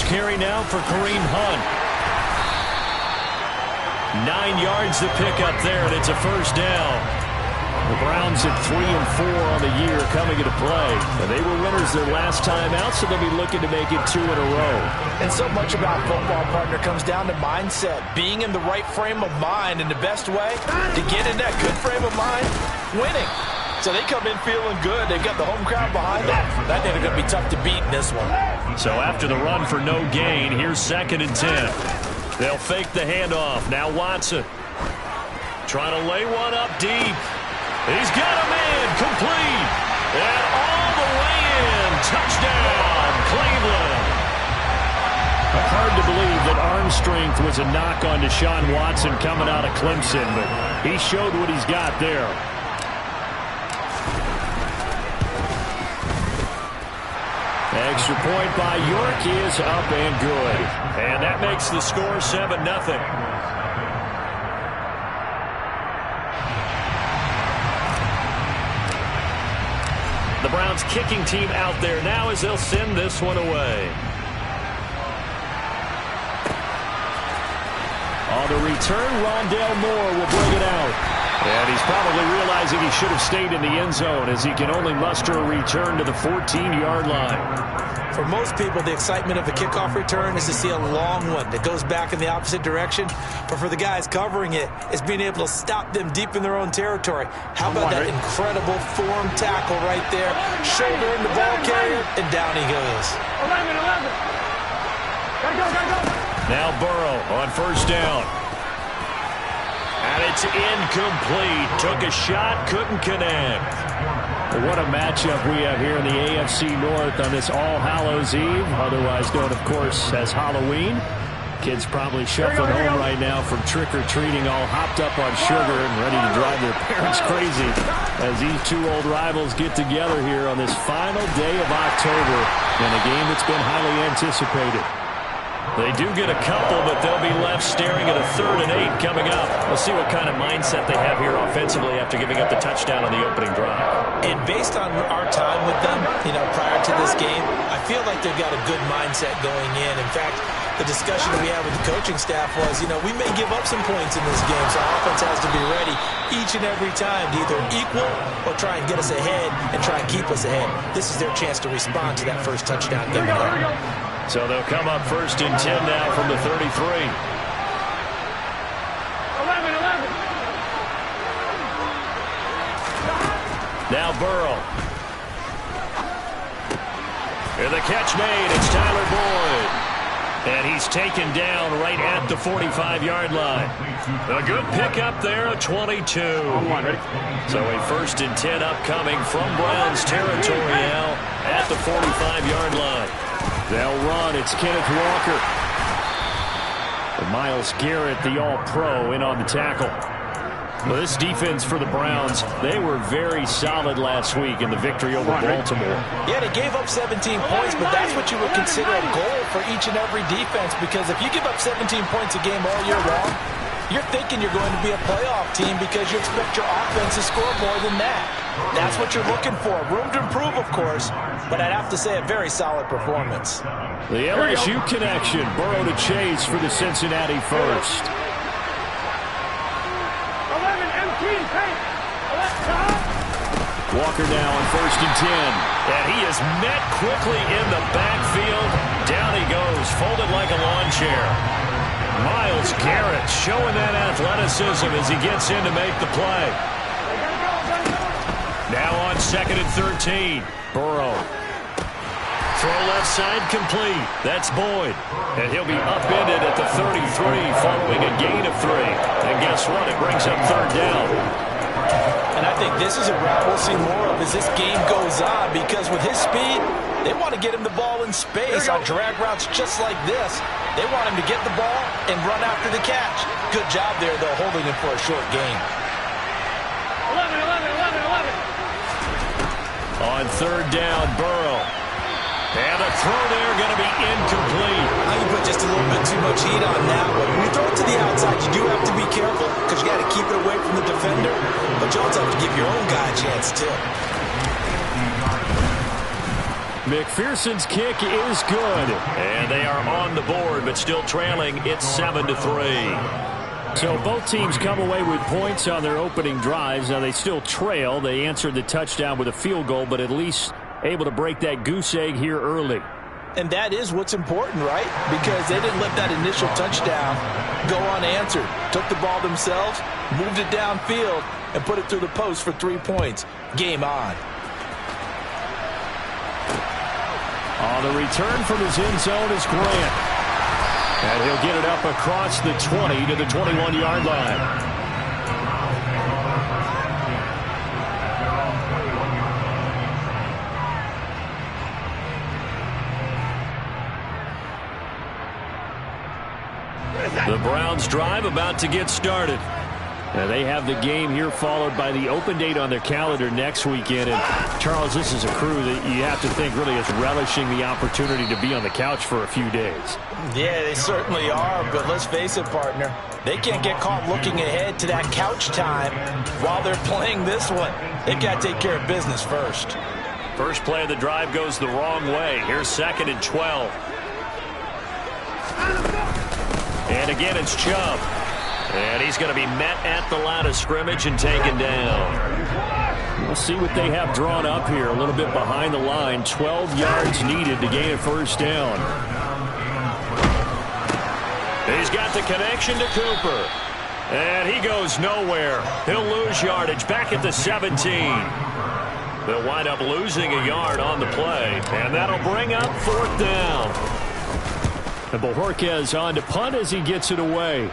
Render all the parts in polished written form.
carry now for Kareem Hunt. 9 yards to pick up there, and it's a first down. The Browns at 3-4 on the year coming into play. And they were winners their last time out, so they'll be looking to make it 2 in a row. And so much about football, partner, comes down to mindset. Being in the right frame of mind, and the best way to get in that good frame of mind, winning. So they come in feeling good. They've got the home crowd behind them. That ain't going to be tough to beat in this one. So after the run for no gain, here's 2nd and 10. They'll fake the handoff. Now Watson trying to lay one up deep. He's got a man complete. And all the way in. Touchdown, Cleveland. Hard to believe that arm strength was a knock on Deshaun Watson coming out of Clemson, but he showed what he's got there. Extra point by York is up and good. And that makes the score 7-0. The Browns kicking team out there now as they'll send this one away. On the return, Rondale Moore will bring it out. And he's probably realizing he should have stayed in the end zone as he can only muster a return to the 14-yard line. For most people, the excitement of a kickoff return is to see a long one that goes back in the opposite direction. But for the guys covering it, it's being able to stop them deep in their own territory. How about that incredible form tackle right there? Shoulder in the ball carrier, and down he goes. 11. Gotta go. Now Burrow on first down. And it's incomplete. Took a shot, couldn't connect. What a matchup we have here in the AFC North on this All Hallows Eve, otherwise known, of course, as Halloween. Kids probably shuffling home right now from trick-or-treating, all hopped up on sugar and ready to drive their parents crazy as these two old rivals get together here on this final day of October in a game that's been highly anticipated. They do get a couple, but they'll be left staring at a 3rd and 8 coming up. We'll see what kind of mindset they have here offensively after giving up the touchdown on the opening drive. And based on our time with them, prior to this game, I feel like they've got a good mindset going in. In fact, the discussion that we had with the coaching staff was, we may give up some points in this game, so our offense has to be ready each and every time to either equal or try and get us ahead and try and keep us ahead. This is their chance to respond to that first touchdown given up. So they'll come up 1st and 10 now from the 33. 11. Now Burrow. And the catch made. It's Tyler Boyd. And he's taken down right at the 45-yard line. A good pickup there, a 22. So a 1st and 10 upcoming from Browns territory now at the 45-yard line. They'll run. It's Kenneth Walker. And Myles Garrett, the All-Pro, in on the tackle. Well, this defense for the Browns, they were very solid last week in the victory over Baltimore. Yeah, they gave up 17 points, but that's what you would consider a goal for each and every defense, because if you give up 17 points a game all year long, you're thinking you're going to be a playoff team because you expect your offense to score more than that. That's what you're looking for. Room to improve, of course, but I'd have to say a very solid performance. The LSU connection, Burrow to Chase for the Cincinnati first. 11, empty, Walker now on 1st and 10. And he is met quickly in the backfield. Down he goes, folded like a lawn chair. Myles Garrett showing that athleticism as he gets in to make the play. Now on 2nd and 13. Burrow. Throw left side complete. That's Boyd. And he'll be upended at the 33 following a gain of 3. And guess what? It brings up 3rd down. And I think this is a route we'll see more of as this game goes on, because with his speed, they want to get him the ball in space on drag routes just like this. They want him to get the ball and run after the catch. Good job there, though, holding him for a short gain. 11. On 3rd down, Burrow. And a throw there going to be incomplete. You put just a little bit too much heat on that one. When you throw it to the outside, you do have to be careful because you got to keep it away from the defender. But you also have to give your own guy a chance, too. McPherson's kick is good. And they are on the board, but still trailing. It's 7-3. So both teams come away with points on their opening drives. Now they still trail. They answered the touchdown with a field goal, but at least able to break that goose egg here early. And that is what's important, right? Because they didn't let that initial touchdown go unanswered. Took the ball themselves, moved it downfield, and put it through the post for 3 points. Game on. On the return from his end zone is Grant. And he'll get it up across the 20 to the 21-yard line. The Browns drive about to get started. Now they have the game here followed by the open date on their calendar next weekend. And Charles, this is a crew that you have to think really is relishing the opportunity to be on the couch for a few days. Yeah, they certainly are, but let's face it, partner. They can't get caught looking ahead to that couch time while they're playing this one. They've got to take care of business first. First play of the drive goes the wrong way. Here's 2nd and 12. And again, it's Chubb. And he's going to be met at the line of scrimmage and taken down. We'll see what they have drawn up here. A little bit behind the line. 12 yards needed to gain a first down. He's got the connection to Cooper. And he goes nowhere. He'll lose yardage back at the 17. They'll wind up losing a yard on the play. And that'll bring up 4th down. And Bojorquez on to punt as he gets it away.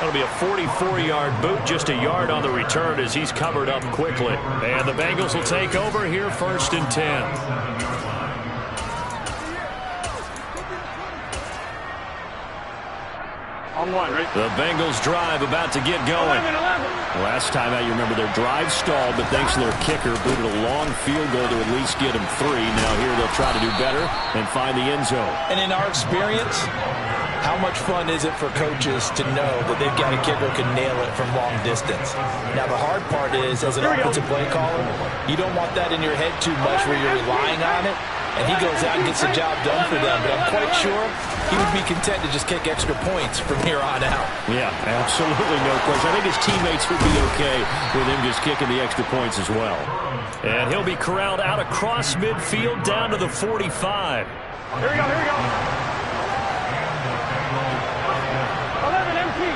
That'll be a 44-yard boot, just a yard on the return as he's covered up quickly. And the Bengals will take over here 1st and 10. On one, right? The Bengals drive about to get going. 11. Last time out, you remember their drive stalled, but thanks to their kicker, booted a long field goal to at least get them 3. Now here they'll try to do better and find the end zone. And in our experience, how much fun is it for coaches to know that they've got a kicker who can nail it from long distance? Now, the hard part is, as an offensive play caller, you don't want that in your head too much where you're relying on it, and he goes out and gets the job done for them. But I'm quite sure he would be content to just kick extra points from here on out. Yeah, absolutely no question. I think his teammates would be okay with him just kicking the extra points as well. And he'll be corralled out across midfield down to the 45. Here we go, here we go. 11 empty.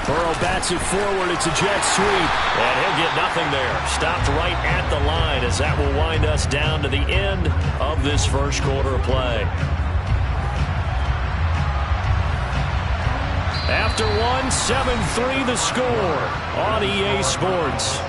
Burrow bats it forward. It's a jet sweep. And he'll get nothing there. Stopped right at the line as that will wind us down to the end of this first quarter of play. After one, 7-3 the score on EA Sports.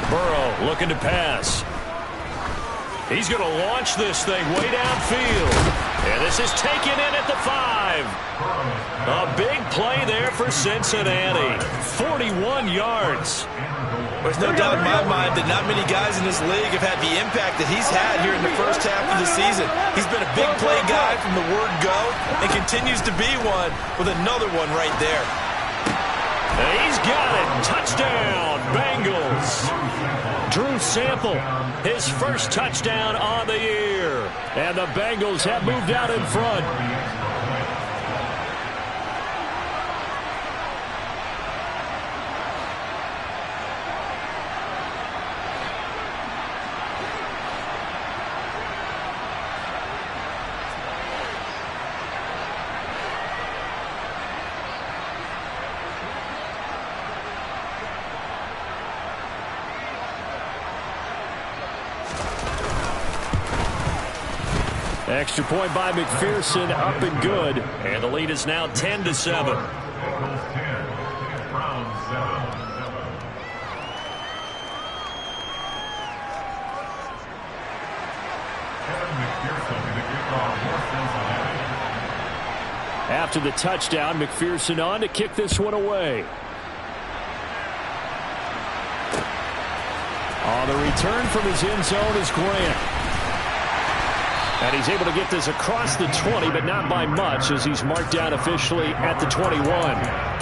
Burrow looking to pass. He's going to launch this thing way downfield. And this is taken in at the 5. A big play there for Cincinnati. 41 yards. There's no doubt in my mind that not many guys in this league have had the impact that he's had here in the first half of the season. He's been a big play guy from the word go and continues to be one with another one right there. And he's got it. Touchdown, Bengals. Drew Sample, his first touchdown on the year. And the Bengals have moved out in front. Extra point by McPherson, up and good. And the lead is now 10-7. After the touchdown, McPherson on to kick this one away. On the return from his end zone is Grant. And he's able to get this across the 20, but not by much, as he's marked down officially at the 21.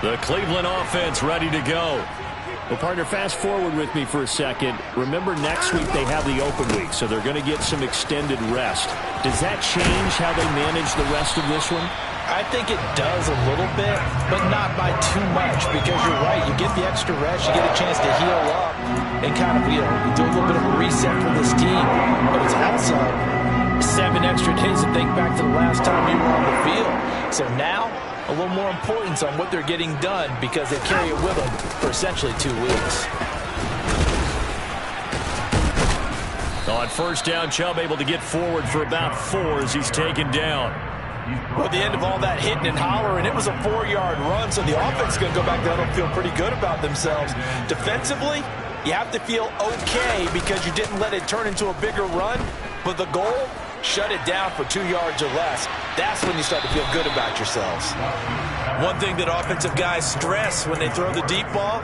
The Cleveland offense ready to go. Well, partner, fast forward with me for a second. Remember, next week they have the open week, so they're going to get some extended rest. Does that change how they manage the rest of this one? I think it does a little bit, but not by too much, because you're right. You get the extra rest, you get a chance to heal up and kind of, do a little bit of a reset for this team. But it's also 7 extra days to think back to the last time you were on the field. So now, a little more importance on what they're getting done, because they carry it with them for essentially 2 weeks. On first down, Chubb able to get forward for about 4 as he's taken down. Well, at the end of all that hitting and hollering, it was a 4-yard run, so the offense is going to go back there and feel pretty good about themselves. Defensively, you have to feel okay because you didn't let it turn into a bigger run, but the goal, shut it down for 2 yards or less. That's when you start to feel good about yourselves. One thing that offensive guys stress when they throw the deep ball,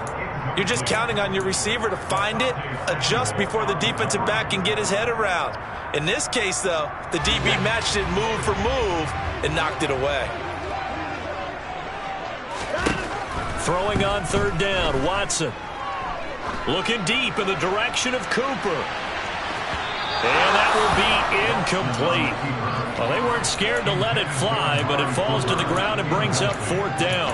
you're just counting on your receiver to find it, adjust before the defensive back can get his head around. In this case, though, the DB matched it move for move and knocked it away. Throwing on third down, Watson. Looking deep in the direction of Cooper. And that will be incomplete. Well, they weren't scared to let it fly, but it falls to the ground and brings up 4th down.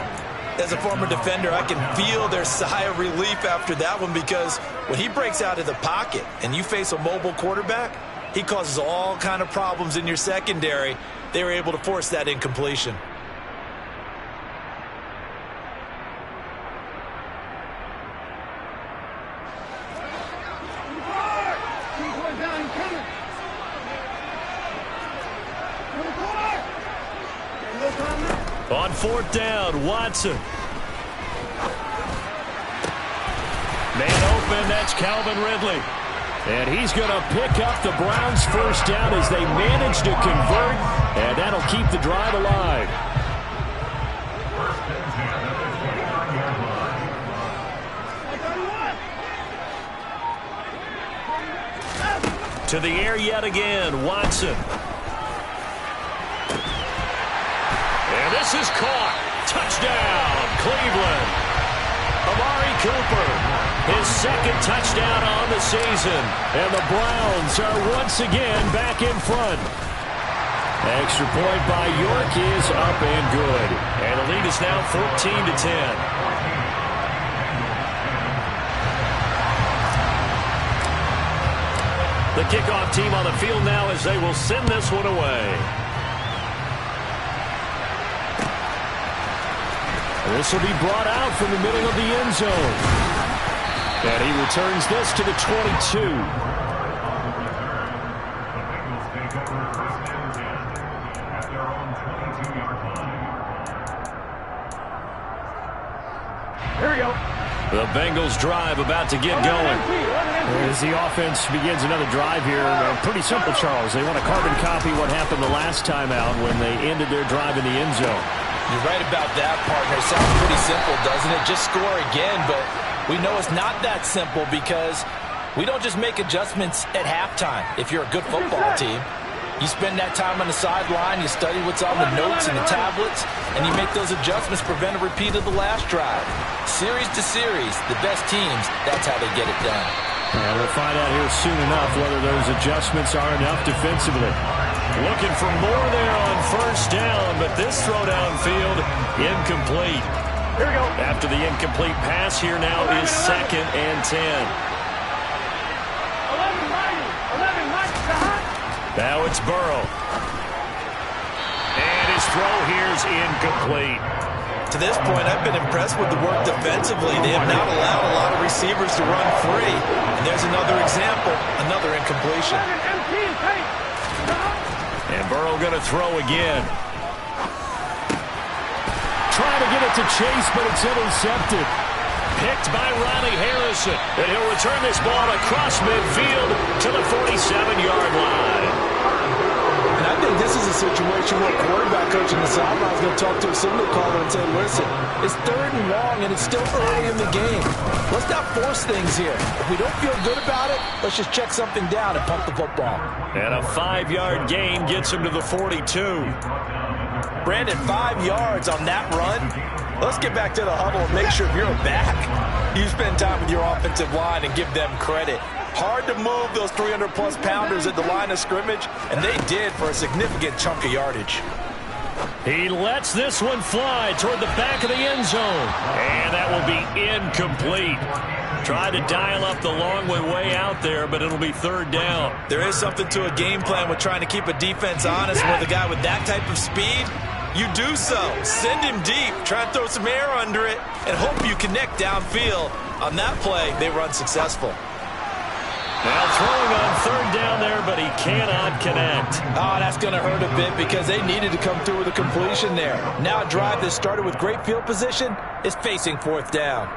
As a former defender, I can feel their sigh of relief after that one, because when he breaks out of the pocket and you face a mobile quarterback, he causes all kind of problems in your secondary. They were able to force that incompletion. On 4th down, Watson. Man open, that's Calvin Ridley. And he's going to pick up the Browns' first down as they manage to convert, and that'll keep the drive alive. To the air yet again, Watson. And this is caught. Touchdown, Cleveland. Amari Cooper, his 2nd touchdown on the season. And the Browns are once again back in front. Extra point by York is up and good. And the lead is now 14-10. The kickoff team on the field now as they will send this one away. This will be brought out from the middle of the end zone. And he returns this to the 22. Here we go. The Bengals drive about to get going. As the offense begins another drive here, pretty simple, Charles. They want to carbon copy what happened the last time out when they ended their drive in the end zone. You're right about that, partner. Sounds pretty simple, doesn't it? Just score again, but we know it's not that simple, because we don't just make adjustments at halftime. If you're a good football team, you spend that time on the sideline, you study what's on the notes and the tablets, and you make those adjustments, prevent a repeat of the last drive. Series to series, the best teams, that's how they get it done. And we'll find out here soon enough whether those adjustments are enough defensively. Looking for more there on first down, but this throw downfield, incomplete. Here we go. After the incomplete pass, here now is 2nd and 10. 11, Mike. Now it's Burrow. And his throw here is incomplete. To this point, I've been impressed with the work defensively. They have not allowed a lot of receivers to run free. And there's another example, another incompletion. And Burrow going to throw again. trying to get it to Chase, but it's intercepted. Picked by Riley Harrison. And he'll return this ball across midfield to the 47-yard line. And I think this is a situation where quarterback coach in the sideline is going to talk to a signal caller and say, listen, it's 3rd and long and it's still early in the game. Let's not force things here. If we don't feel good about it, let's just check something down and pump the football. And a 5-yard gain gets him to the 42. Brandon, 5 yards on that run. Let's get back to the huddle and make sure you're back. You spend time with your offensive line and give them credit. Hard to move those 300-plus pounders at the line of scrimmage, and they did for a significant chunk of yardage. He lets this one fly toward the back of the end zone. And that will be incomplete. Tried to dial up the long way out there, but it'll be 3rd down. There is something to a game plan with trying to keep a defense honest with a guy with that type of speed. You do so. Send him deep. Try and throw some air under it and hope you connect downfield. On that play, they run successful. Now throwing on 3rd down there, but he cannot connect. Oh, that's going to hurt a bit because they needed to come through with a completion there. Now a drive that started with great field position is facing 4th down.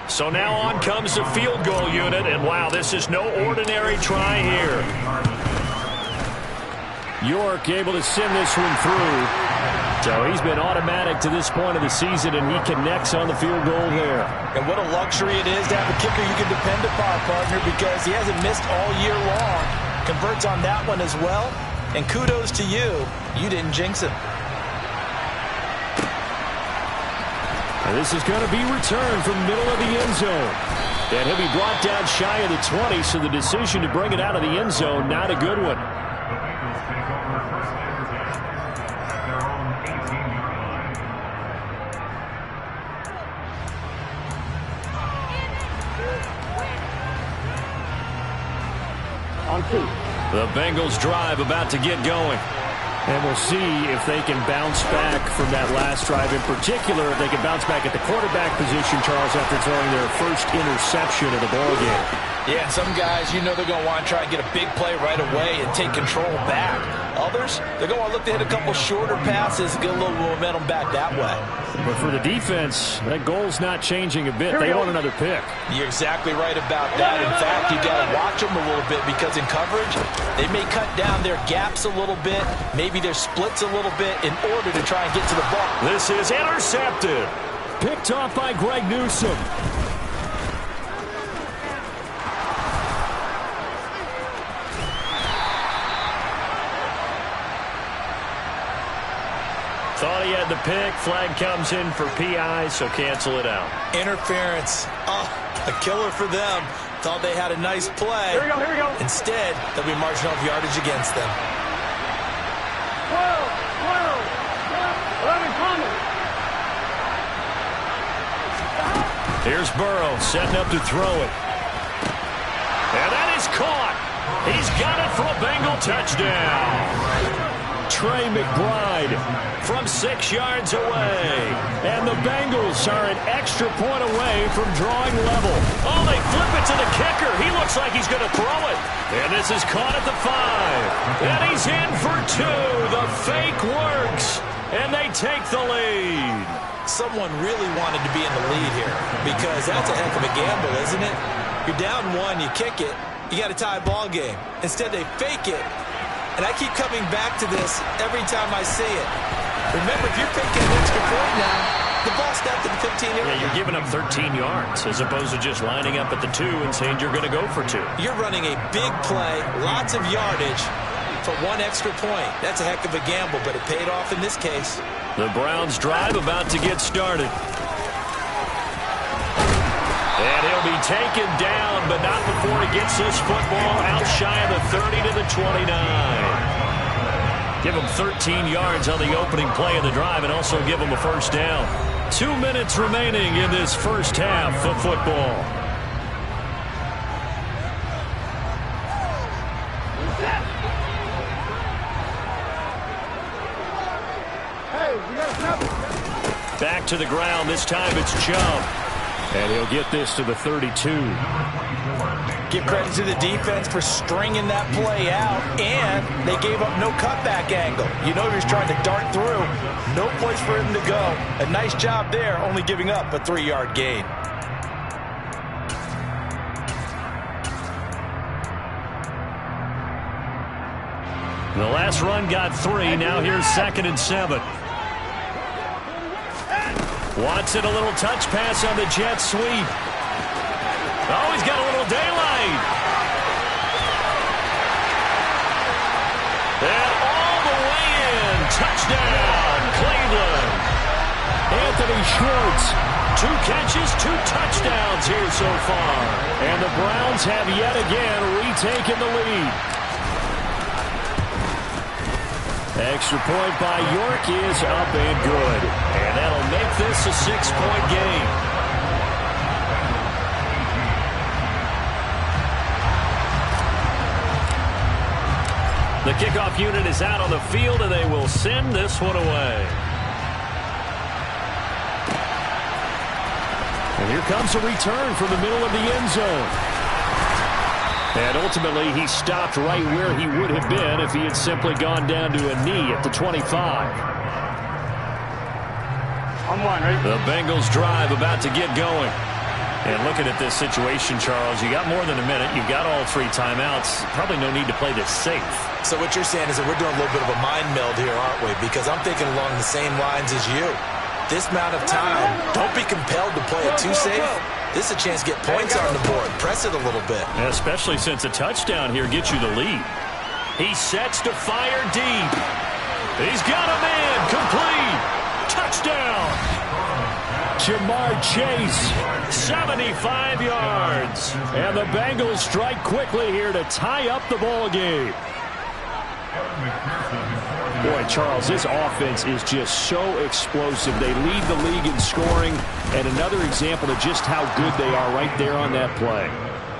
So now on comes the field goal unit, and wow, this is no ordinary try here. York able to send this one through. So he's been automatic to this point of the season, and he connects on the field goal there. And what a luxury it is to have a kicker you can depend upon, partner, because he hasn't missed all year long. Converts on that one as well. And kudos to you. You didn't jinx him. And this is going to be returned from the middle of the end zone. And he'll be brought down shy of the 20, so the decision to bring it out of the end zone, not a good one. The Bengals drive about to get going. And we'll see if they can bounce back from that last drive. In particular, if they can bounce back at the quarterback position, Charles, after throwing their first interception of the ballgame. Yeah, some guys, you know they're going to want to try and get a big play right away and take control back. Others, they're going to look to hit a couple shorter passes and get a little momentum back that way. But for the defense, that goal's not changing a bit. They want another pick. You're exactly right about that. In fact, you got to watch them a little bit because in coverage, they may cut down their gaps a little bit, maybe their splits a little bit in order to try and get to the ball. This is intercepted. Picked off by Greg Newsome. Thought he had the pick. Flag comes in for PI, so cancel it out. Interference. Oh, a killer for them. Thought they had a nice play. Here we go, here we go. Instead, they'll be marching off yardage against them. 11 coming. Here's Burrow setting up to throw it. And that is caught. He's got it for a Bengal touchdown. Trey McBride from 6 yards away. And the Bengals are an extra point away from drawing level. Oh, they flip it to the kicker. He looks like he's going to throw it. And this is caught at the 5. And he's in for 2. The fake works. And they take the lead. Someone really wanted to be in the lead here because that's a heck of a gamble, isn't it? You're down 1, you kick it, you got a tie ball game. Instead, they fake it. And I keep coming back to this every time I see it. Remember, if you're picking an extra point now, the ball snapped at the 15-yard line. Yeah, you're giving up 13 yards as opposed to just lining up at the 2 and saying you're going to go for 2. You're running a big play, lots of yardage for 1 extra point. That's a heck of a gamble, but it paid off in this case. The Browns drive about to get started. And he'll be taken down, but not before he gets this football out shy of the 30 to the 29. Give him 13 yards on the opening play of the drive and also give him a first down. 2 minutes remaining in this first half of football. Back to the ground. This time it's Chubb. And he'll get this to the 32. Give credit to the defense for stringing that play out, and they gave up no cutback angle. You know he was trying to dart through. No place for him to go. A nice job there, only giving up a 3-yard gain. The last run got 3. Now here's 2nd and 7. Watson, a little touch pass on the jet sweep. Oh, he's got a little daylight. And all the way in. Touchdown, Cleveland. Anthony Schwartz. 2 catches, 2 touchdowns here so far. And the Browns have yet again retaken the lead. Extra point by York is up and good. And that'll make this a 6-point game. The kickoff unit is out on the field, and they will send this one away. And here comes a return from the middle of the end zone. And ultimately, he stopped right where he would have been if he had simply gone down to a knee at the 25. On one, right? The Bengals drive about to get going. And looking at this situation, Charles, you got more than a minute. You've got all 3 timeouts. Probably no need to play this safe. So what you're saying is that we're doing a little bit of a mind meld here, aren't we? Because I'm thinking along the same lines as you. This amount of time, don't be compelled to play it too safe. This is a chance to get points on the board. Press it a little bit. Especially since a touchdown here gets you the lead. He sets to fire deep. He's got a man. Complete. Touchdown. Jamar Chase, 75 yards. And the Bengals strike quickly here to tie up the ball game. Boy, Charles, this offense is just so explosive. They lead the league in scoring, and another example of just how good they are right there on that play.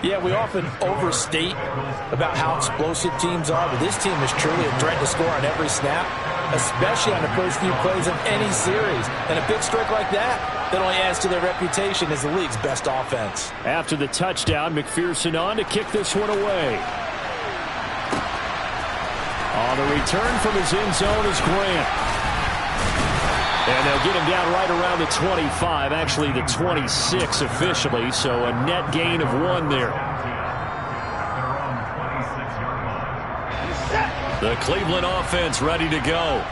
Yeah, we often overstate about how explosive teams are, but this team is truly a threat to score on every snap, especially on the first few plays of any series. And a big streak like that only adds to their reputation as the league's best offense. After the touchdown, McPherson on to kick this one away. On the return from his end zone is Grant. And they'll get him down right around the 25, actually the 26 officially, so a net gain of 1 there. The Cleveland offense ready to go.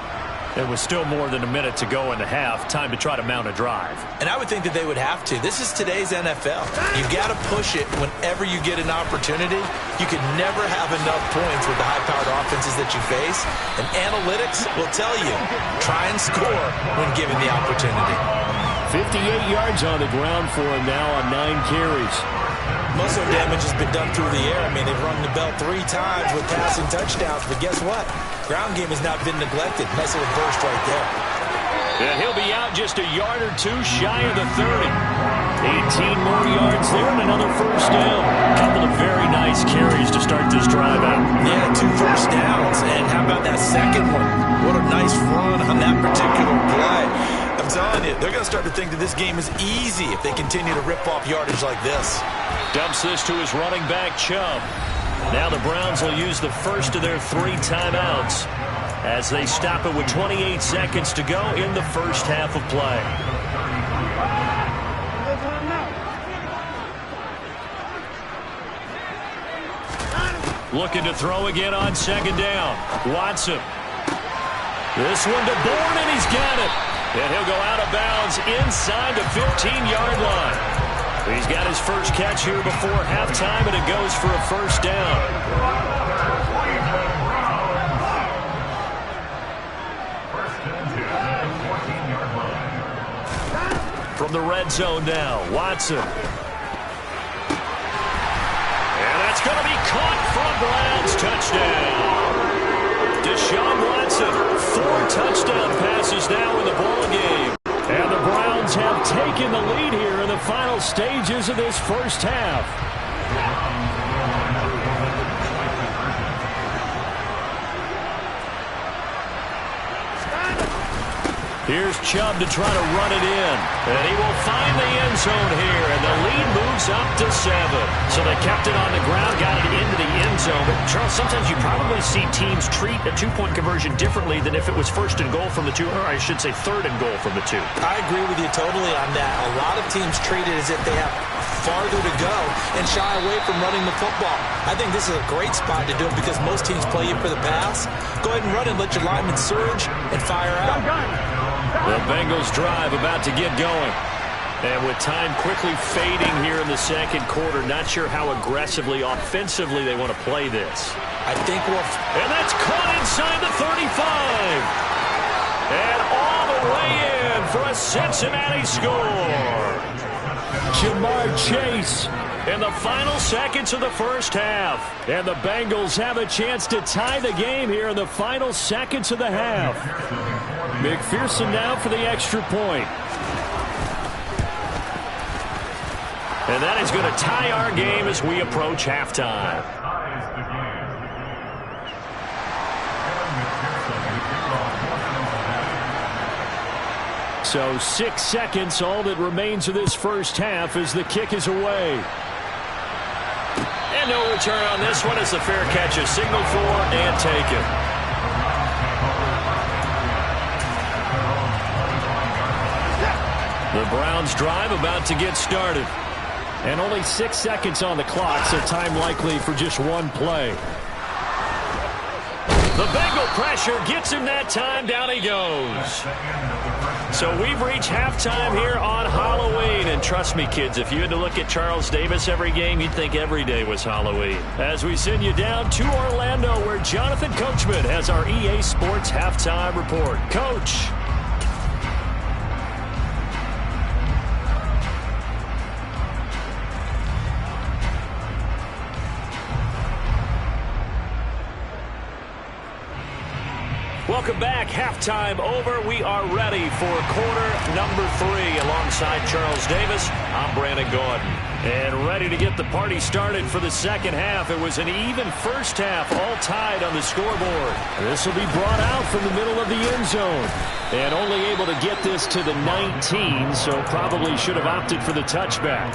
There was still more than a minute to go in the half. Time to try to mount a drive. And I would think that they would have to. This is today's NFL. You've got to push it whenever you get an opportunity. You can never have enough points with the high-powered offenses that you face. And analytics will tell you, try and score when given the opportunity. 58 yards on the ground for him now on 9 carries. Most of the damage has been done through the air. I mean, they've rung the bell 3 times with passing touchdowns. But guess what? Ground game has not been neglected. Nice little burst right there. And he'll be out just a yard or 2 shy of the 30. 18 more yards there and another first down. A couple of very nice carries to start this drive out. Yeah, 2 first downs. And how about that second one? What a nice run on that particular play. I'm telling you, they're going to start to think that this game is easy if they continue to rip off yardage like this. Dumps this to his running back, Chubb. Now the Browns will use the first of their 3 timeouts as they stop it with 28 seconds to go in the first half of play. Looking to throw again on 2nd down. Watson. This one to Bourne, and he's got it. And he'll go out of bounds inside the 15-yard line. He's got his first catch here before halftime, and it goes for a first down. From the red zone now, Watson. And that's going to be caught from Browns. Touchdown. Deshaun Watson, 4 touchdown passes now in the ball game. And the Browns have taken the lead here in the final stages of this first half. Here's Chubb to try to run it in. And he will find the end zone here, and the lead moves up to 7. So they kept it on the ground, got it into the end zone. But, Charles, sometimes you probably see teams treat a two-point conversion differently than if it was first and goal from the 2, or I should say third and goal from the 2. I agree with you totally on that. A lot of teams treat it as if they have farther to go and shy away from running the football. I think this is a great spot to do it because most teams play you for the pass. Go ahead and run and let your linemen surge and fire out. The Bengals drive about to get going. And with time quickly fading here in the second quarter, not sure how aggressively, offensively they want to play this. I think and that's caught inside the 35. And all the way in for a Cincinnati score. Jamar Chase in the final seconds of the first half. And the Bengals have a chance to tie the game here in the final seconds of the half. McPherson now for the extra point. And that is going to tie our game as we approach halftime. So 6 seconds, all that remains of this first half as the kick is away. And no return on this one as the fair catch is signaled for and taken. The Browns drive about to get started. And only 6 seconds on the clock, so time likely for just one play. The Bengal pressure gets him that time. Down he goes. So we've reached halftime here on Halloween. And trust me, kids, if you had to look at Charles Davis every game, you'd think every day was Halloween. As we send you down to Orlando, where Jonathan Coachman has our EA Sports halftime report. Coach. Welcome back. Halftime over. We are ready for quarter number 3 alongside Charles Davis. I'm Brandon Gordon. And ready to get the party started for the second half. It was an even first half, all tied on the scoreboard. This will be brought out from the middle of the end zone. And only able to get this to the 19, so probably should have opted for the touchback.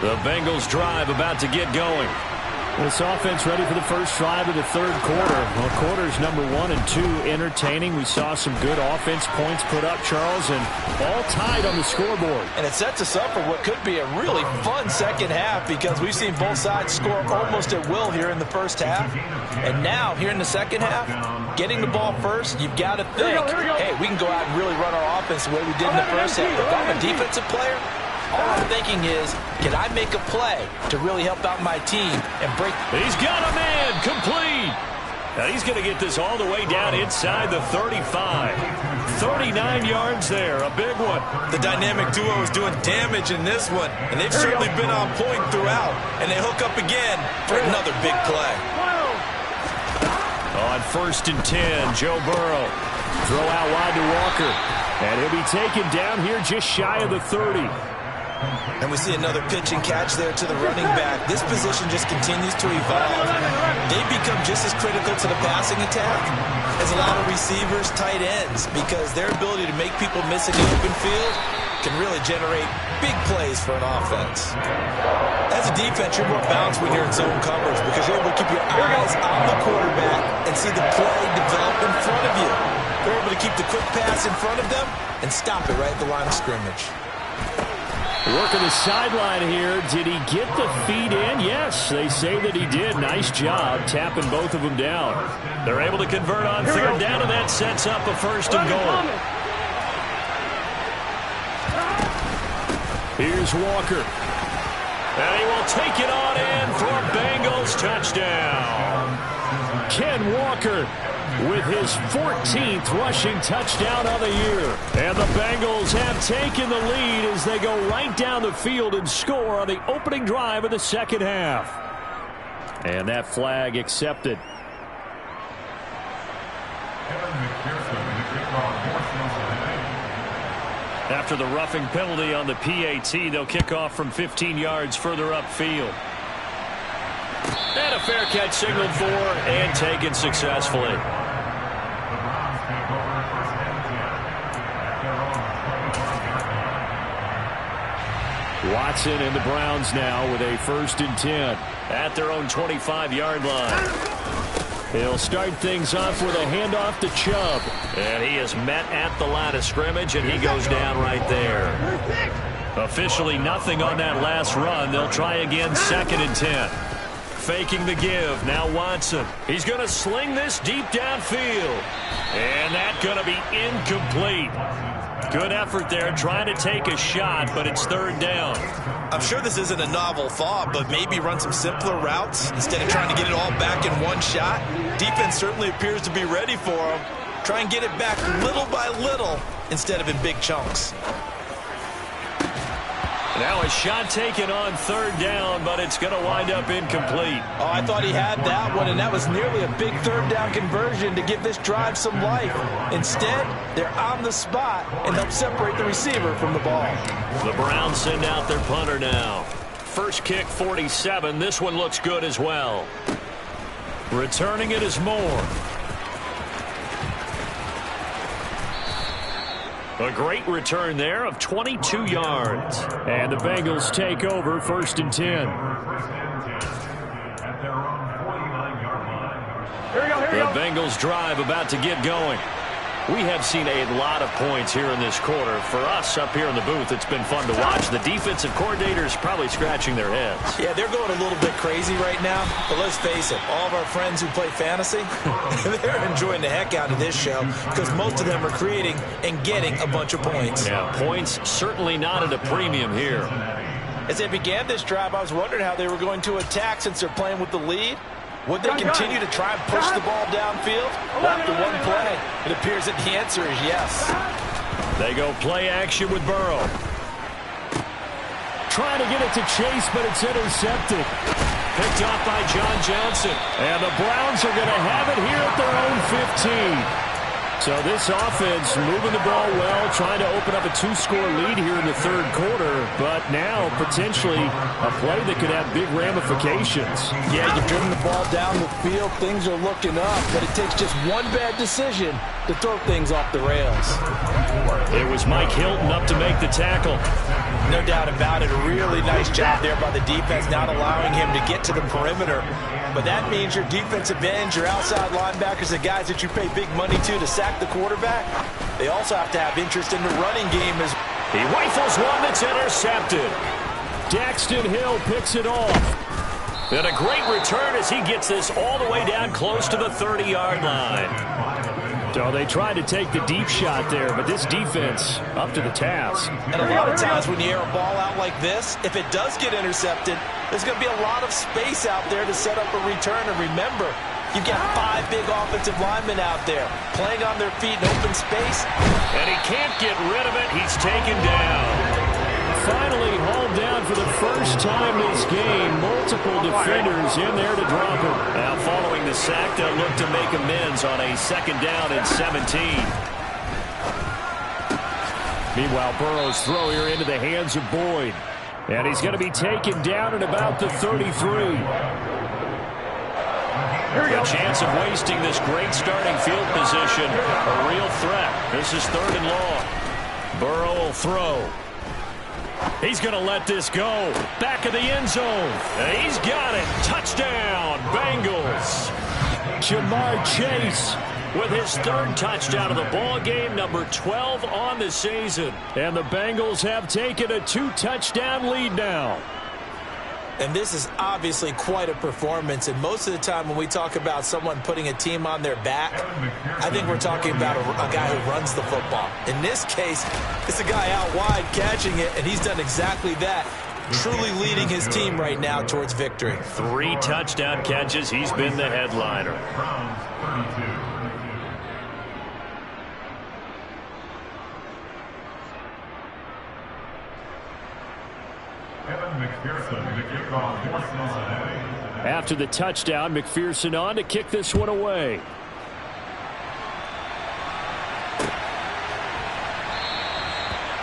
The Bengals drive about to get going. This offense ready for the first drive of the third quarter. Well, quarters number 1 and 2 entertaining. We saw some good offense points put up, Charles, and all tied on the scoreboard. And it sets us up for what could be a really fun second half because we've seen both sides score almost at will here in the first half. And now, here in the second half, getting the ball first, you've got to think, hey, we can go out and really run our offense the way we did in the first half. If I'm a defensive player, all I'm thinking is, can I make a play to really help out my team and break? He's got a man complete. Now he's going to get this all the way down inside the 35. 39 yards there, a big one. The dynamic duo is doing damage in this one, and they've certainly been on point throughout. And they hook up again for another big play. On 1st and 10, Joe Burrow. Throw out wide to Walker. And he'll be taken down here just shy of the 30. And we see another pitch and catch there to the running back. This position just continues to evolve. They've become just as critical to the passing attack as a lot of receivers, tight ends, because their ability to make people miss in the open field can really generate big plays for an offense. As a defense, you're more balanced when you're in zone coverage because you're able to keep your eyes on the quarterback and see the play develop in front of you. They're able to keep the quick pass in front of them and stop it right at the line of scrimmage. Working the sideline here. Did he get the feet in? Yes, they say that he did. Nice job tapping both of them down. They're able to convert on third down, and that sets up a 1st and goal. Here's Walker. And he will take it on in for a Bengals touchdown. Ken Walker with his 14th rushing touchdown of the year. And the Bengals have taken the lead as they go right down the field and score on the opening drive of the second half. And that flag accepted. After the roughing penalty on the PAT, they'll kick off from 15 yards further upfield. And a fair catch signaled for and taken successfully. Watson and the Browns now with a 1st and 10 at their own 25-yard line. He'll start things off with a handoff to Chubb. And he is met at the line of scrimmage, and he goes down right there. Officially nothing on that last run. They'll try again 2nd and 10. Faking the give. Now Watson. He's going to sling this deep downfield. And that's going to be incomplete. Good effort there trying to take a shot, but it's 3rd down. I'm sure this isn't a novel thought, but maybe run some simpler routes instead of trying to get it all back in one shot. Defense certainly appears to be ready for him. Try and get it back little by little instead of in big chunks. Now a shot taken on 3rd down, but it's going to wind up incomplete. Oh, I thought he had that one, and that was nearly a big 3rd down conversion to give this drive some life. Instead, they're on the spot and help separate the receiver from the ball. The Browns send out their punter now. First kick 47. This one looks good as well. Returning it is Moore. A great return there of 22 yards. And the Bengals take over 1st and 10. The Bengals drive about to get going. We have seen a lot of points here in this quarter. For us up here in the booth, it's been fun to watch. The defensive coordinators probably scratching their heads. Yeah, they're going a little bit crazy right now. But let's face it, all of our friends who play fantasy, they're enjoying the heck out of this show because most of them are creating and getting a bunch of points. Yeah, points certainly not at a premium here. As they began this drive, I was wondering how they were going to attack since they're playing with the lead. Would they continue to try and push the ball downfield? Well, after one play, it appears that the answer is yes. They go play action with Burrow. Trying to get it to Chase, but it's intercepted. Picked off by John Johnson. And the Browns are going to have it here at their own 15. So this offense moving the ball well, trying to open up a 2-score lead here in the 3rd quarter, but now potentially a play that could have big ramifications. Yeah, you've driven the ball down the field. Things are looking up, but it takes just one bad decision to throw things off the rails. It was Mike Hilton up to make the tackle. No doubt about it. A really nice job there by the defense, not allowing him to get to the perimeter. But that means your defensive ends, your outside linebackers, the guys that you pay big money to sack the quarterback, they also have to have interest in the running game. As he rifles one that's intercepted. Daxton Hill picks it off. And a great return as he gets this all the way down close to the 30-yard line. So they tried to take the deep shot there, but this defense up to the task. And a lot of times when you air a ball out like this, if it does get intercepted, there's going to be a lot of space out there to set up a return. And remember, you've got 5 big offensive linemen out there playing on their feet in open space. And he can't get rid of it. He's taken down. Finally hauled down for the first time this game. Multiple defenders in there to drop him. Now following the sack, they'll look to make amends on a 2nd down and 17. Meanwhile, Burrow's throw here into the hands of Boyd. And he's going to be taken down at about the 33. A chance of wasting this great starting field position. A real threat. This is 3rd and long. Burrow will throw. He's going to let this go. Back of the end zone. And he's got it. Touchdown, Bengals. Jamar Chase with his 3rd touchdown of the ball game, number 12 on the season. And the Bengals have taken a 2-touchdown lead now. And this is obviously quite a performance. And most of the time when we talk about someone putting a team on their back, I think we're talking about a guy who runs the football. In this case, it's a guy out wide catching it, and he's done exactly that, truly leading his team right now towards victory. 3 touchdown catches. He's been the headliner. After the touchdown, McPherson on to kick this one away.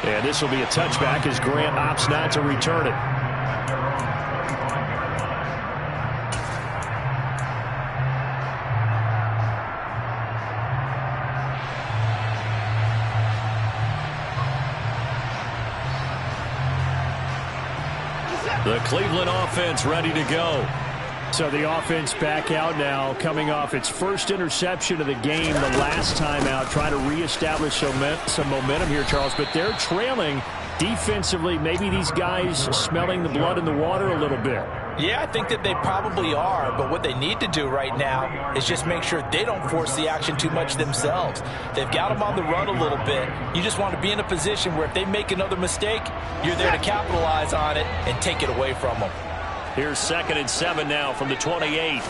And this will be a touchback as Grant opts not to return it. The Cleveland offense ready to go. So the offense back out now, coming off its first interception of the game the last time out, trying to reestablish some momentum here, Charles. But they're trailing defensively. Maybe these guys smelling the blood in the water a little bit. Yeah, I think that they probably are, but what they need to do right now is just make sure they don't force the action too much themselves. They've got them on the run a little bit. You just want to be in a position where if they make another mistake, you're there to capitalize on it and take it away from them. Here's 2nd and 7 now from the 28.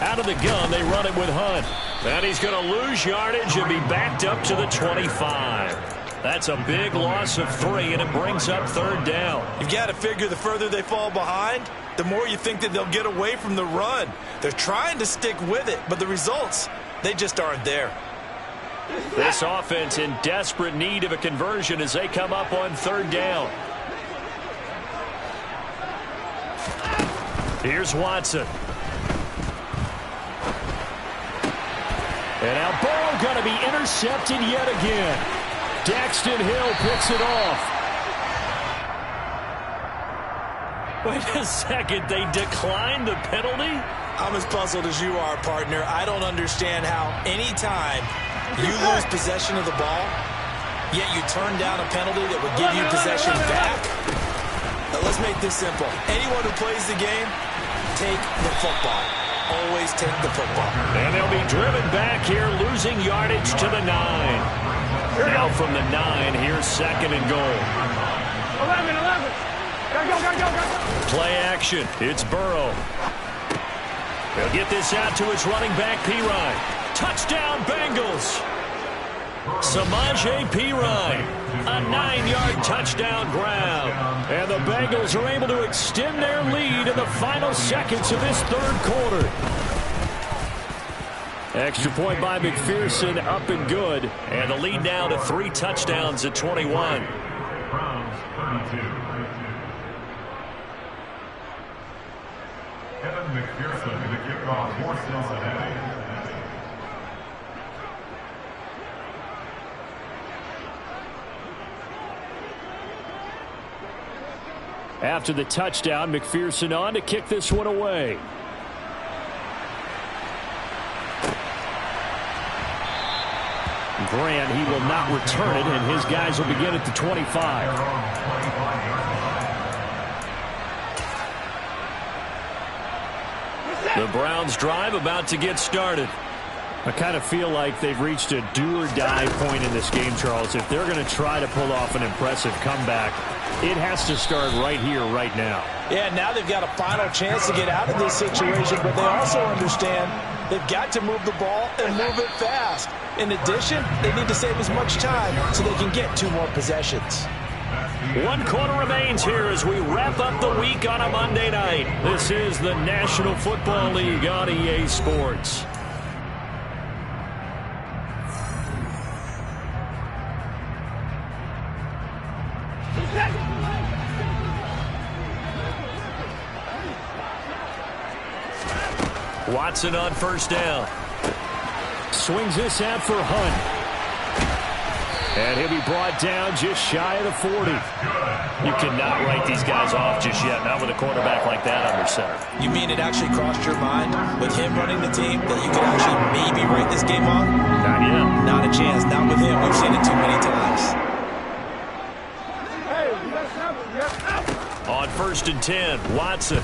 Out of the gun, they run it with Hunt. And he's going to lose yardage and be backed up to the 25. That's a big loss of 3, and it brings up 3rd down. You've got to figure the further they fall behind, the more you think that they'll get away from the run. They're trying to stick with it, but the results, they just aren't there. This offense in desperate need of a conversion as they come up on 3rd down. Here's Watson. And now ball going to be intercepted yet again. Daxton Hill picks it off. Wait a second, they declined the penalty? I'm as puzzled as you are, partner. I don't understand how any time you lose possession of the ball, yet you turn down a penalty that would give you possession back. Now, let's make this simple. Anyone who plays the game, take the football. Always take the football. And they'll be driven back here, losing yardage to the 9. Now from the 9, here's 2nd and goal. 11. Go. Play action. It's Burrow. They'll get this out to his running back, Pirine. Touchdown, Bengals. Samaje Pirine. A 9-yard touchdown grab. And the Bengals are able to extend their lead in the final seconds of this 3rd quarter. Extra point by McPherson, up and good. And the lead now to 3 touchdowns at 21. Kevin McPherson to the kickoff for Cincinnati. After the touchdown, McPherson on to kick this one away. Grant, he will not return it, and his guys will begin at the 25. The Browns drive about to get started. I kind of feel like they've reached a do-or-die point in this game, Charles. If they're going to try to pull off an impressive comeback, it has to start right here, right now. Yeah, now they've got a final chance to get out of this situation, but they also understand they've got to move the ball and move it fast. In addition, they need to save as much time so they can get 2 more possessions. 1 quarter remains here as we wrap up the week on a Monday night. This is the National Football League on EA Sports. Watson on 1st down. Swings this out for Hunt. And he'll be brought down just shy of the 40. You cannot write these guys off just yet, not with a quarterback like that under center. You mean it actually crossed your mind with him running the team that you could actually maybe write this game off? Not yet. Not a chance. Not with him. We've seen it too many times. On 1st and 10, Watson.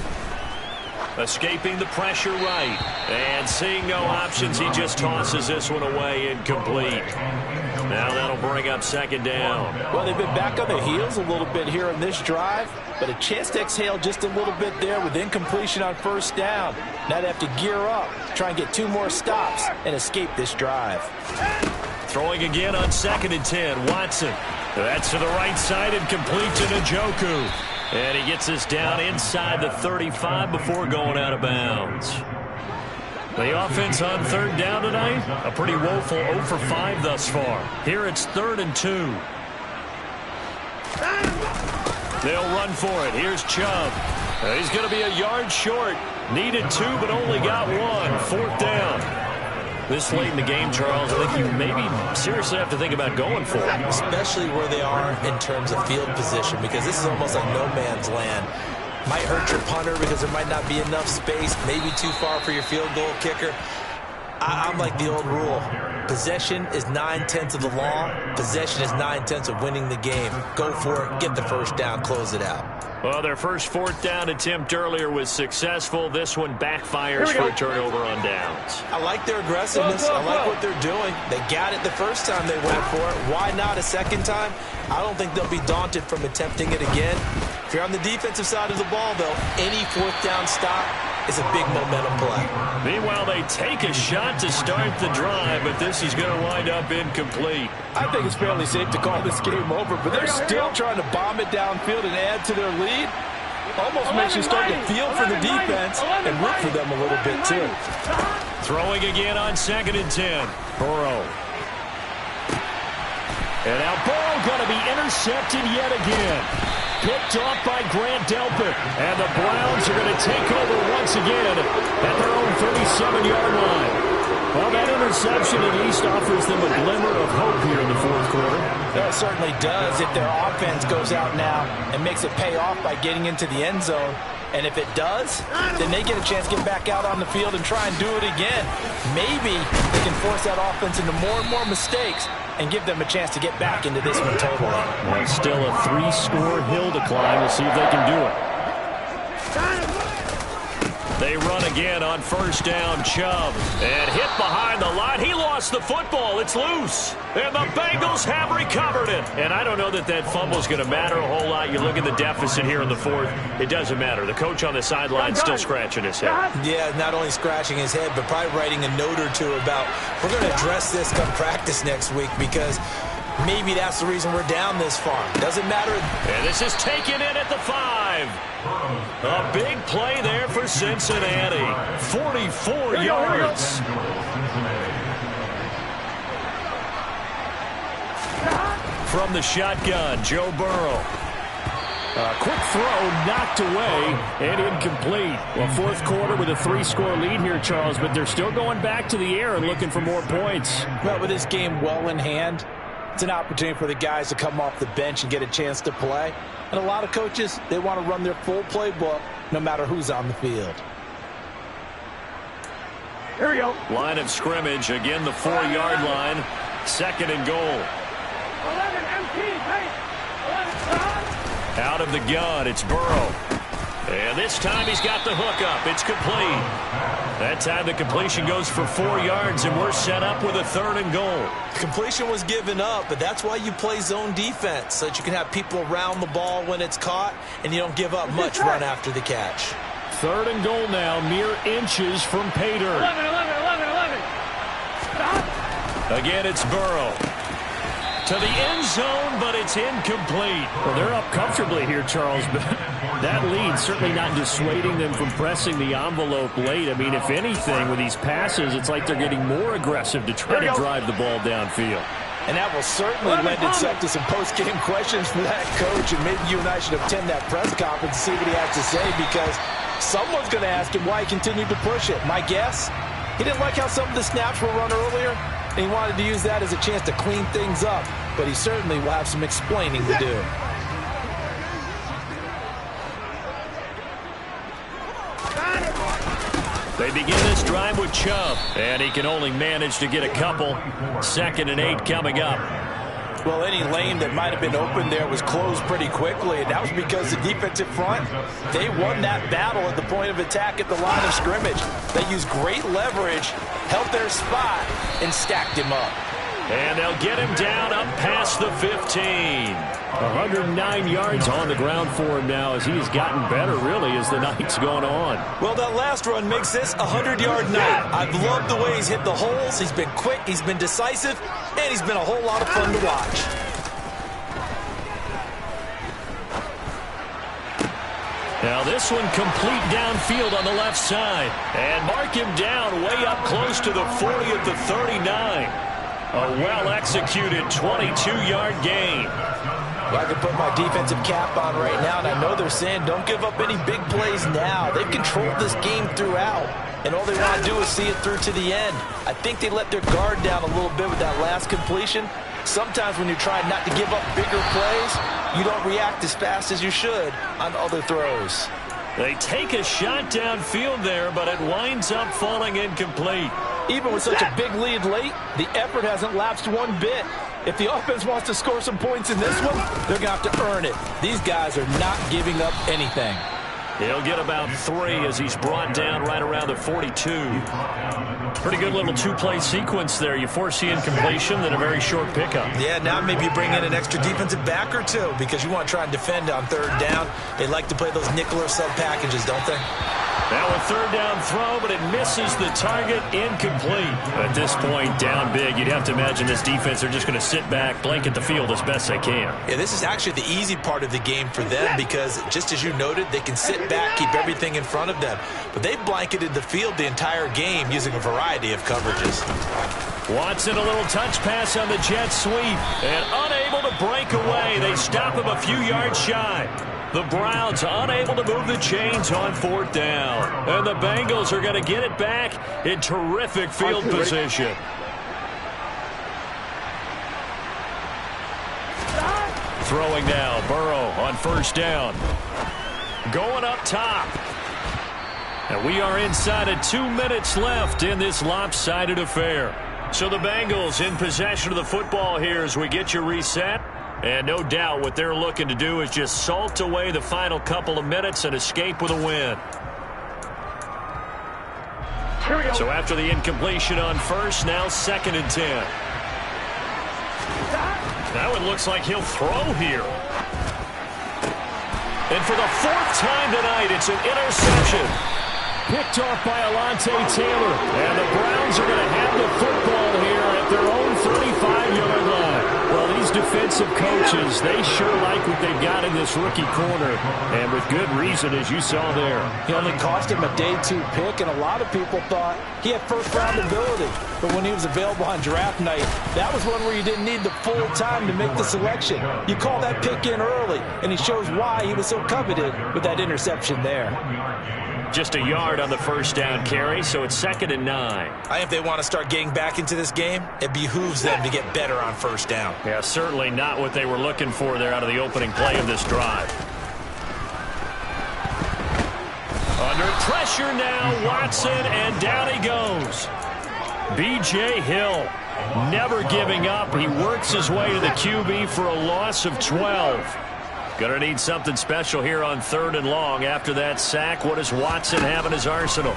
Escaping the pressure right. And seeing no options, he just tosses this one away, incomplete. Now that'll bring up 2nd down. Well, they've been back on their heels a little bit here in this drive, but a chance to exhale just a little bit there with incompletion on 1st down. Now they have to gear up, try and get 2 more stops, and escape this drive. Throwing again on 2nd and 10, Watson. That's to the right side and complete to Njoku. And he gets us down inside the 35 before going out of bounds. The offense on 3rd down tonight, a pretty woeful 0 for 5 thus far. Here it's 3rd and 2. They'll run for it. Here's Chubb. He's going to be a yard short. Needed 2, but only got 1. 4th down. This late in the game, Charles, I think you maybe seriously have to think about going for it. Especially where they are in terms of field position, because this is almost like no man's land. Might hurt your punter because there might not be enough space, maybe too far for your field goal kicker. I'm like the old rule. Possession is 9/10 of the law. Possession is 9/10 of winning the game. Go for it. Get the first down. Close it out. Well, their first fourth down attempt earlier was successful. This one backfires for a turnover on downs. I like their aggressiveness. I like what they're doing. They got it the first time they went for it. Why not a second time? I don't think they'll be daunted from attempting it again. If you're on the defensive side of the ball, though, any fourth down stop is a big momentum play. Meanwhile, they take a shot to start the drive, but this is going to wind up incomplete. I think it's fairly safe to call this game over, but they're still trying to bomb it downfield and add to their lead. Almost makes you start to feel for the defense and root for them a little bit, too. Throwing again on 2nd and 10. Burrow. And now Burrow going to be intercepted yet again. Picked off by Grant Delpit. And the Browns are going to take over once again at their own 37-yard line. Well, that interception at least offers them a glimmer of hope here in the fourth quarter. It certainly does if their offense goes out now and makes it pay off by getting into the end zone. And if it does, then they get a chance to get back out on the field and try and do it again. Maybe they can force that offense into more and more mistakes and give them a chance to get back into this one totally. Well, still a 3-score hill to climb. We'll see if they can do it. They run again on first down. Chubb. And hit behind the line. He lost the football. It's loose. And the Bengals have recovered it. And I don't know that that fumble is going to matter a whole lot. You look at the deficit here in the fourth. It doesn't matter. The coach on the sideline still scratching his head. Yeah, not only scratching his head, but probably writing a note or two about, we're going to address this come practice next week, because maybe that's the reason we're down this far. Doesn't matter. And this is taken in at the 5. A big play there for Cincinnati. 44 yards. From the shotgun, Joe Burrow. A quick throw knocked away and incomplete. Well, fourth quarter with a 3-score lead here, Charles, but they're still going back to the air and looking for more points. Well, with this game well in hand, it's an opportunity for the guys to come off the bench and get a chance to play. And a lot of coaches, they want to run their full playbook no matter who's on the field. Here we go. Line of scrimmage, again the 4-yard line. 2nd and goal. 11 empty. Hey. 11. Out of the gun, it's Burrow. And this time he's got the hook up. It's complete. That time the completion goes for 4 yards, and we're set up with a 3rd and goal. Completion was given up, but that's why you play zone defense, so that you can have people around the ball when it's caught, and you don't give up much run after the catch. 3rd and goal now, mere inches from pay dirt. 11. Stop. Again, it's Burrow. To the end zone, but it's incomplete. Well, they're up comfortably here, Charles, but that lead certainly not dissuading them from pressing the envelope late. I mean, if anything, with these passes, it's like they're getting more aggressive to try to drive the ball downfield. And that will certainly lend itself to some post-game questions for that coach, and maybe you and I should attend that press conference and see what he has to say, because someone's going to ask him why he continued to push it. My guess, he didn't like how some of the snaps were run earlier, and he wanted to use that as a chance to clean things up. But he certainly will have some explaining to do. They begin this drive with Chubb, and he can only manage to get a couple. 2nd and 8 coming up. Well, any lane that might have been open there was closed pretty quickly, and that was because the defensive front, they won that battle at the point of attack at the line of scrimmage. They used great leverage, held their spot, and stacked him up. And they'll get him down up past the 15. 109 yards on the ground for him now, as he has gotten better, really, as the night's gone on. Well, that last run makes this a 100-yard night. I've loved the way he's hit the holes. He's been quick, he's been decisive, and he's been a whole lot of fun to watch. Now this one complete downfield on the left side. And mark him down way up close to the 40 at the 39. A well-executed 22-yard gain. Well, I can put my defensive cap on right now, and I know they're saying don't give up any big plays now. They've controlled this game throughout, and all they want to do is see it through to the end. I think they let their guard down a little bit with that last completion. Sometimes when you're trying not to give up bigger plays, you don't react as fast as you should on other throws. They take a shot downfield there, but it winds up falling incomplete. Even with such a big lead late, the effort hasn't lapsed one bit. If the offense wants to score some points in this one, they're going to have to earn it. These guys are not giving up anything. He'll get about 3 as he's brought down right around the 42. Pretty good little two-play sequence there. You force the incompletion, then a very short pickup. Yeah, now maybe you bring in an extra defensive back or two because you want to try and defend on third down. They like to play those nickel or sub packages, don't they? Now a third down throw, but it misses the target, incomplete. At this point, down big, you'd have to imagine this defense are just going to sit back, blanket the field as best they can. Yeah, this is actually the easy part of the game for them because, just as you noted, they can sit back, keep everything in front of them. But they've blanketed the field the entire game using a variety of coverages. Watson, a little touch pass on the jet sweep, and unable to break away. They stop him a few yards shy. The Browns unable to move the chains on fourth down. And the Bengals are going to get it back in terrific field position. Throwing now, Burrow on first down. Going up top. And we are inside of 2 minutes left in this lopsided affair. So the Bengals in possession of the football here as we get you reset. And no doubt what they're looking to do is just salt away the final couple of minutes and escape with a win. So after the incompletion on first, now 2nd and 10. Now it looks like he'll throw here. And for the 4th time tonight, it's an interception. Picked off by Alontae Taylor. And the Browns are going to have the football here at their own 35-yard line. Well, these defensive coaches, they sure like what they've got in this rookie corner. And with good reason, as you saw there. He only cost him a day 2 pick, and a lot of people thought he had first-round ability. But when he was available on draft night, that was one where you didn't need the full time to make the selection. You call that pick in early, and he shows why he was so coveted with that interception there. Just a yard on the first down carry, so it's 2nd and 9. I think if they want to start getting back into this game, it behooves them to get better on first down. Yeah, certainly not what they were looking for there out of the opening play of this drive. Under pressure now, Watson, and down he goes. B.J. Hill never giving up. He works his way to the QB for a loss of 12. Going to need something special here on 3rd and long. After that sack, what does Watson have in his arsenal?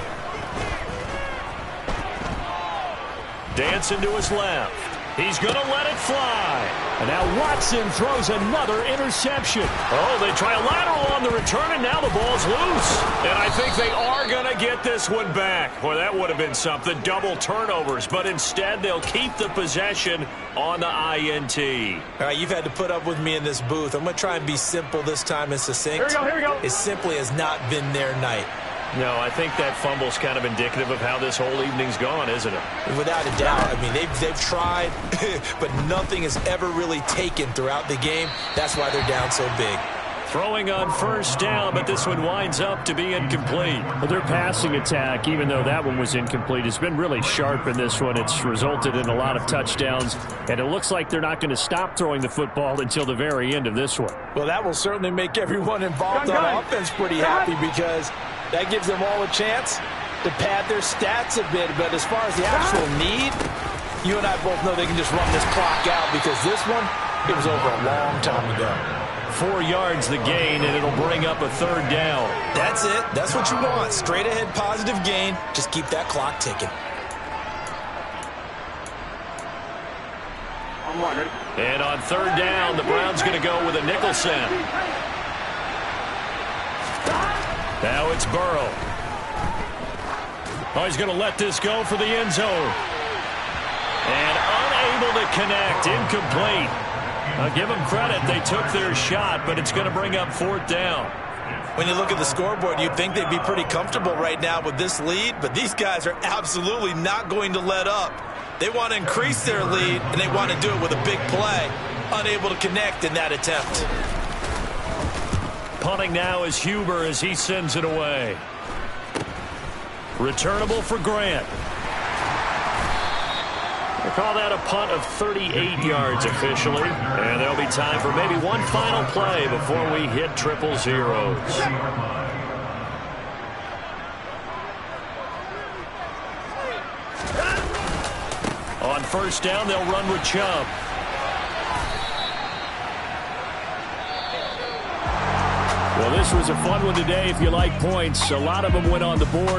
Dancing to his left. He's going to let it fly. And now Watson throws another interception. Oh, they try a lateral on the return, and now the ball's loose. And I think they are going to get this one back. Boy, that would have been something. Double turnovers. But instead, they'll keep the possession on the INT. All right, you've had to put up with me in this booth. I'm going to try and be simple this time and succinct. Here we go. It simply has not been their night. No, I think that fumble's kind of indicative of how this whole evening's gone, isn't it? Without a doubt. I mean, they've tried, but nothing has ever really taken throughout the game. That's why they're down so big. Throwing on first down, but this one winds up to be incomplete. But their passing attack, even though that one was incomplete, has been really sharp in this one. It's resulted in a lot of touchdowns, and it looks like they're not going to stop throwing the football until the very end of this one. Well, that will certainly make everyone involved on offense pretty happy because that gives them all a chance to pad their stats a bit. But as far as the actual need, you and I both know they can just run this clock out because this one, it was over a long time ago. 4 yards the gain, and it'll bring up a 3rd down. That's it. That's what you want. Straight ahead positive gain. Just keep that clock ticking. And on 3rd down, the Browns going to go with a nickel set. Now it's Burrow. Oh, he's going to let this go for the end zone. And unable to connect. Incomplete. I'll give them credit. They took their shot, but it's going to bring up 4th down. When you look at the scoreboard, you'd think they'd be pretty comfortable right now with this lead, but these guys are absolutely not going to let up. They want to increase their lead, and they want to do it with a big play. unable to connect in that attempt. Punting now is Huber as he sends it away. Returnable for Grant. They call that a punt of 38 yards officially. And there'll be time for maybe one final play before we hit triple zeros. On first down, they'll run with Chubb. Well, this was a fun one today if you like points. A lot of them went on the board.